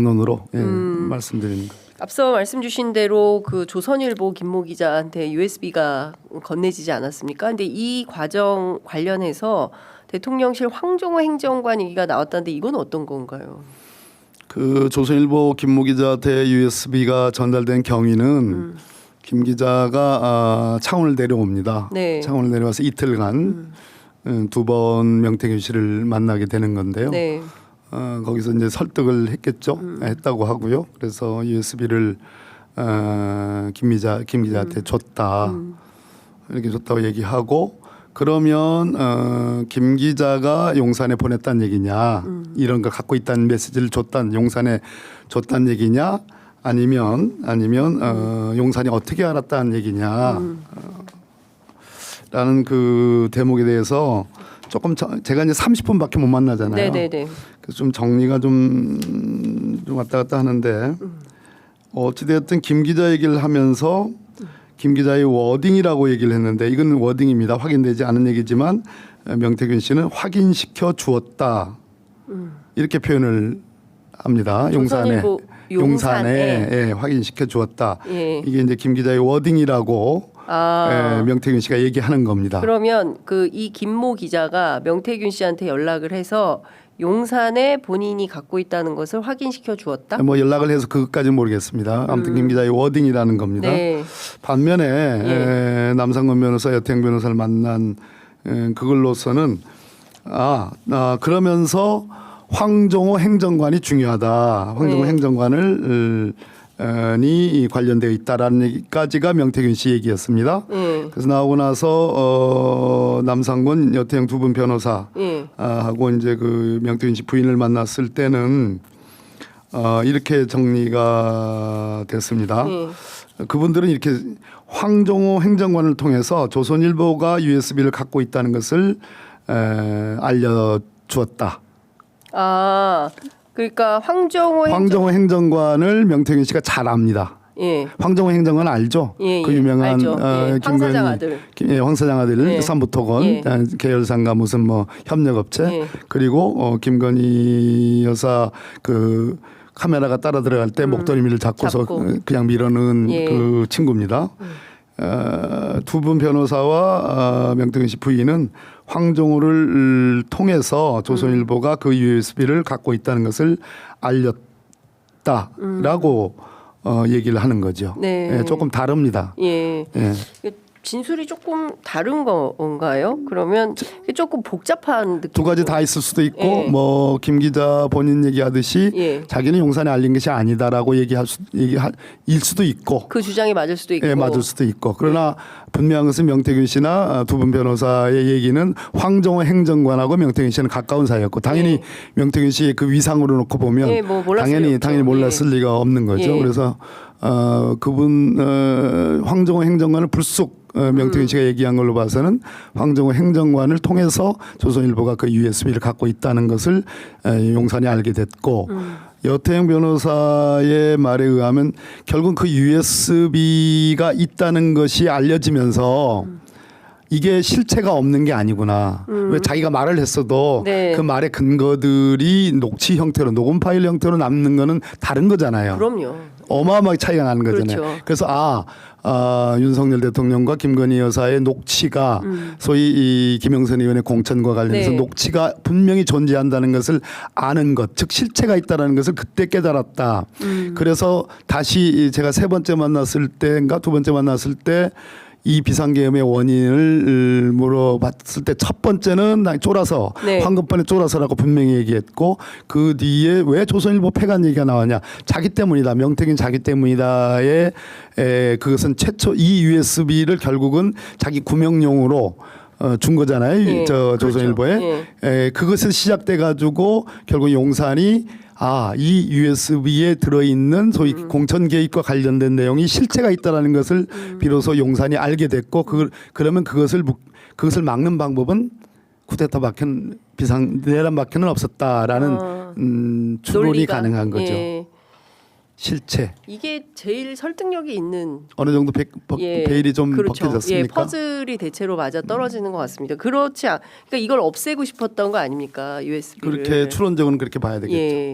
논으로 말씀드립니다. 앞서 말씀 주신 대로 그 조선일보 김모 기자한테 USB가 건네지지 않았습니까? 근데 이 과정 관련해서 대통령실 황정호 행정관 얘기가 나왔다는데 이건 어떤 건가요? 그 조선일보 김모 기자한테 USB가 전달된 경위는 김 기자가 창원을 내려옵니다. 네. 창원을 내려와서 이틀간 두 번 명태균 씨를 만나게 되는 건데요. 네. 거기서 이제 설득을 했겠죠. 했다고 하고요. 그래서 USB를 김 기자한테 줬다. 이렇게 줬다고 얘기하고 그러면 김 기자가 용산에 보냈다는 얘기냐, 이런 걸 갖고 있다는 메시지를 용산에 줬다는 얘기냐, 아니면 용산이 어떻게 알았다는 얘기냐, 라는 그 대목에 대해서 조금 제가 이제 30분밖에 못 만나잖아요. 네네네. 그래서 좀 정리가 좀 왔다 갔다 하는데 어찌되었든 김 기자 얘기를 하면서 김 기자의 워딩이라고 얘기를 했는데 이건 워딩입니다. 확인되지 않은 얘기지만 명태균 씨는 확인시켜 주었다. 이렇게 표현을 합니다. 용산에 확인시켜 주었다. 예. 이게 이제 김 기자의 워딩이라고 명태균 씨가 얘기하는 겁니다. 그러면 그 이 김모 기자가 명태균 씨한테 연락을 해서 용산에 본인이 갖고 있다는 것을 확인시켜 주었다. 뭐 연락을 해서 그것까지는 모르겠습니다. 아무튼 김 기자의 워딩이라는 겁니다. 네. 반면에 남상권 변호사, 여태영 변호사를 만난 그걸로서는 그러면서 황정호 행정관이 중요하다. 황정호 행정관을 이 관련되어 있다라는 얘기까지가 명태균 씨 얘기였습니다. 그래서 나오고 나서 남상권, 여태영 두 분 변호사 하고 이제 그 명태균 씨 부인을 만났을 때는 이렇게 정리가 됐습니다. 그분들은 이렇게 황정호 행정관을 통해서 조선일보가 USB를 갖고 있다는 것을 알려주었다. 그러니까 황정호 행정관을 명태균 씨가 잘 압니다. 예. 황정호 행정관 알죠? 그 유명한 황 사장 아들. 황 사장 아들 삼부토건 계열사인가 무슨 뭐 협력업체 그리고 김건희 여사 그 카메라가 따라 들어갈 때 목도리미를 잡고서 그냥 밀어넣은 그 친구입니다. 두 분 변호사와 명태균 씨 부인은 황정호를 통해서 조선일보가 그 USB를 갖고 있다는 것을 알렸다라고 얘기를 하는 거죠. 네. 조금 다릅니다. 진술이 조금 다른 건가요? 그러면 조금 복잡한 느낌. 두 가지 다 있을 수도 있고 뭐 김 기자 본인 얘기하듯이 자기는 용산에 알린 것이 아니다라고 얘기일 수도 있고 그 주장이 맞을 수도 있고 맞을 수도 있고 그러나 분명한 것은 명태균 씨나 두 분 변호사의 얘기는 황정호 행정관하고 명태균 씨는 가까운 사이였고 당연히 명태균 씨의 그 위상으로 놓고 보면 뭐 당연히 몰랐을 리가 없는 거죠. 그래서 그분 황정호 행정관을 불쑥 명태균 씨가 얘기한 걸로 봐서는 황정호 행정관을 통해서 조선일보가 그 USB를 갖고 있다는 것을 용산이 알게 됐고 여태영 변호사의 말에 의하면 결국 그 USB가 있다는 것이 알려지면서 이게 실체가 없는 게 아니구나. 왜 자기가 말을 했어도 그 말의 근거들이 녹취 형태로 녹음 파일 형태로 남는 거는 다른 거잖아요. 그럼요. 어마어마하게 차이가 나는 거잖아요. 그렇죠. 그래서 윤석열 대통령과 김건희 여사의 녹취가 소위 이 김영선 의원의 공천과 관련해서 녹취가 분명히 존재한다는 것을 아는 것, 즉 실체가 있다는 것을 그때 깨달았다. 그래서 다시 제가 세 번째 만났을 때인가 두 번째 만났을 때 이 비상계엄의 원인을 물어봤을 때 첫 번째는 쫄아서 황금번에 쫄아서라고 분명히 얘기했고 그 뒤에 왜 조선일보 폐간 얘기가 나왔냐 자기 때문이다 명태균 자기 때문이다에 그것은 최초 이 USB를 결국은 자기 구명용으로 준 거잖아요. 조선일보에 그렇죠. 그것을 시작돼 가지고 결국 용산이 이 USB에 들어있는 소위 공천 개입과 관련된 내용이 실체가 있다라는 것을 비로소 용산이 알게 됐고 그러면 그것을 막는 방법은 쿠데타밖에 내란밖에는 없었다라는 추론이 가능한 거죠. 실체. 이게 제일 설득력이 있는 어느 정도 베일이 좀 벗겨졌습니까? 퍼즐이 대체로 맞아 떨어지는 것 같습니다. 그러니까 이걸 없애고 싶었던 거 아닙니까? USB를. 그렇게 추론적으로는 그렇게 봐야 되겠죠.